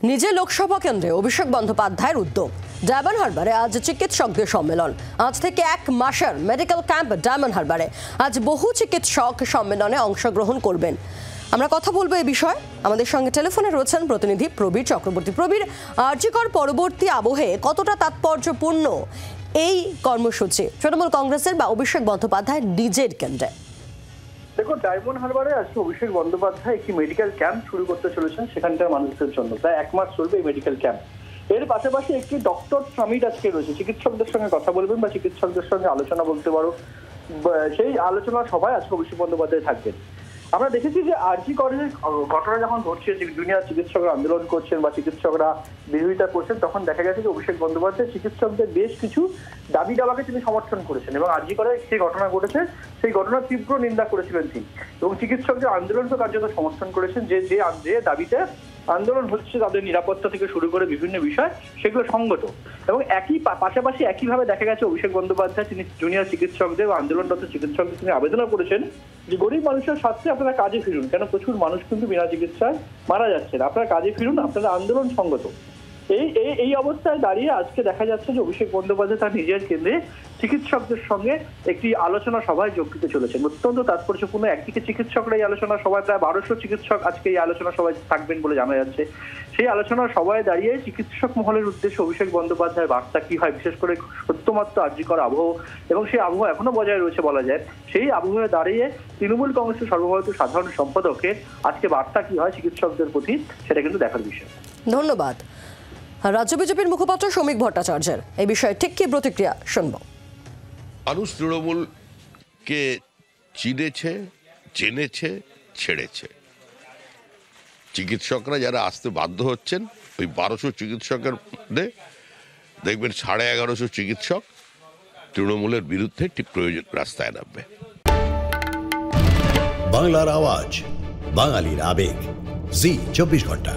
নিজের লোকসভা কেন্দ্রে অভিষেক বন্দ্যোপাধ্যায়ের উদ্যোগ। ডায়মন্ড হারবারে আজ চিকিৎসকদের সম্মেলন। আজ থেকে 1 মাসের মেডিকেল ক্যাম্প ডায়মন্ড হারবারে। আজ বহু চিকিৎসক সম্মেলনে অংশগ্রহণ করবেন। আমরা কথা বলবো এই বিষয়ে। আমাদের সঙ্গে টেলিফোনে রয়েছেন প্রতিনিধি প্রবীর চক্রবর্তী। প্রবীর, আরজিকর পরবর্তী আবহে কতটা তাৎপর্যপূর্ণ এই কর্মসূচি তৃণমূল কংগ্রেসের বা অভিষেক বন্দ্যোপাধ্যায়ের নিজের কেন্দ্রে? দেখো, ডায়মন্ড হারবারে আজকে অভিষেক বন্দ্যোপাধ্যায় একটি মেডিকেল ক্যাম্প শুরু করতে চলেছেন সেখানকার মানুষদের জন্য। প্রায় 1 মাস চলবে এই মেডিকেল ক্যাম্প। এর পাশাপাশি একটি ডক্টর সামিট আজকে রয়েছে। চিকিৎসকদের সঙ্গে কথা বলবেন বা চিকিৎসকদের সঙ্গে আলোচনা বলতে পারো, সেই আলোচনা সভায় আজকে অভিষেক বন্দ্যোপাধ্যায় থাকবেন। আমরা দেখেছি যে আরজি করের ঘটনা যখন ঘটছে, জুনিয়র চিকিৎসকরা আন্দোলন করছেন বা চিকিৎসকরা বিরোধিতা করছেন, তখন দেখা গেছে যে অভিষেক বন্দ্যোপাধ্যায় চিকিৎসকদের বেশ কিছু দাবি দাবাকে তিনি সমর্থন করেছেন এবং আরজি করে যে ঘটনা ঘটেছে সেই ঘটনার তীব্র নিন্দা করেছিলেন তিনি এবং চিকিৎসকদের আন্দোলনকে কার্যত সমর্থন করেছেন। যে দাবিতে আন্দোলন হচ্ছে, তাদের নিরাপত্তা থেকে শুরু করে বিভিন্ন বিষয়, সেগুলো সঙ্গত। এবং পাশাপাশি একইভাবে দেখা গেছে অভিষেক বন্দ্যোপাধ্যায় তিনি জুনিয়র চিকিৎসকদের বা আন্দোলনরত চিকিৎসকদের তিনি আবেদনও করেছেন যে গরিব মানুষের স্বার্থে আপনারা কাজে ফিরুন, কেন প্রচুর মানুষ কিন্তু বিনা চিকিৎসায় মারা যাচ্ছেন, আপনারা কাজে ফিরুন, আপনারা আন্দোলন সঙ্গত। এই অবস্থায় দাঁড়িয়ে আজকে দেখা যাচ্ছে যে অভিষেক বন্দ্যোপাধ্যায় তার নিজের কেন্দ্রে চিকিৎসকদের সঙ্গে একটি আলোচনা সভায় যোগ দিতে চলেছেন। অত্যন্ত তাৎপর্যপূর্ণ। একদিকে চিকিৎসকরা এই আলোচনা সভায় প্রায় 1200 চিকিৎসক আজকে এই আলোচনা সভায় থাকবেন বলে জানা যাচ্ছে। সেই আলোচনা সভায় দাঁড়িয়ে চিকিৎসক মহলের উদ্দেশ্যে অভিষেক বন্দ্যোপাধ্যায়ের বার্তা কি হয়, বিশেষ করে সত্যমাত্র আরজিকর আবহ, এবং সেই আবহ এখনো বজায় রয়েছে বলা যায়। সেই আবহে দাঁড়িয়ে তৃণমূল কংগ্রেসের সর্বভারতীয় সাধারণ সম্পাদকের আজকে বার্তা কি হয় চিকিৎসকদের প্রতি, সেটা কিন্তু দেখার বিষয়। ধন্যবাদ। রাজ্য বিজেপির মুখপাত্র শ্রমিক ভট্টাচার্যের এই বিষয়ে ঠিক কি প্রতিক্রিয়া শুনব। মানুষ তৃণমূলকে চিনেছে, জেনেছে, ছেড়েছে। চিকিৎসকরা যারা আসতে বাধ্য হচ্ছেন, ওই 1200 চিকিৎসকের মধ্যে দেখবেন 1150 চিকিৎসক তৃণমূলের বিরুদ্ধে ঠিক প্রয়োজন রাস্তায় নামবে। বাংলার আওয়াজ, বাঙালির আবেগ, জি 24 ঘন্টা।